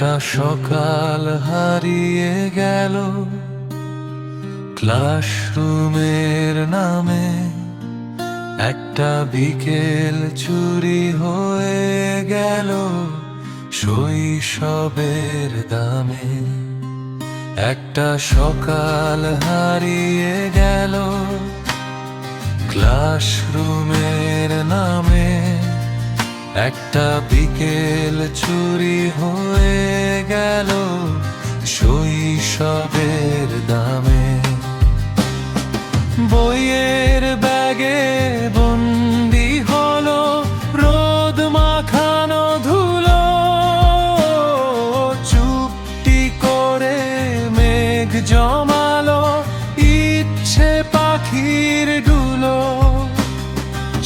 একটা সকাল হারিয়ে গেল ক্লাসরুমের নামে, একটা বিকেল চুরি হয়ে গেল শৈশবের দামে। একটা সকাল হারিয়ে গেল ক্লাসরুমের নামে, একটা বিকেল চুরি হয়ে গেল শৈশবের দামে। বইয়ের ব্যাগে বন্দি হলো রোদ মাখানো ধুলো, চুপটি করে মেঘ জমালো ইচ্ছে পাখির ডুলো।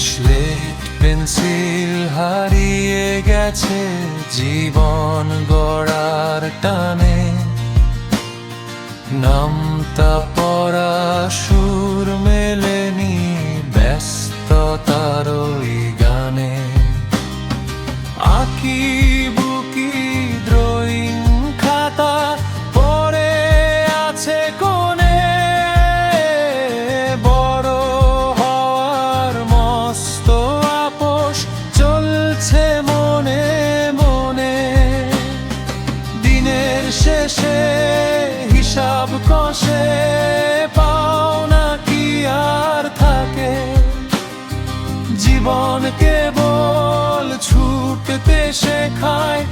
স্লেট পেন্সিল হারিয়ে গেছে জীবন গড়ার টানে, নামতা পড়া সুর মেলেনি ব্যস্ততার ওই গানে। আঁকি বুকি ড্রয়িং খাতা পড়ে আছে কোণে, বড় হওয়ার মস্ত আপোষ চলছে মনে মনে। দিনের শেষে হিসাব কষে পাওনা কি আর থাকে, জীবন কেবল ছুটতে শেখায়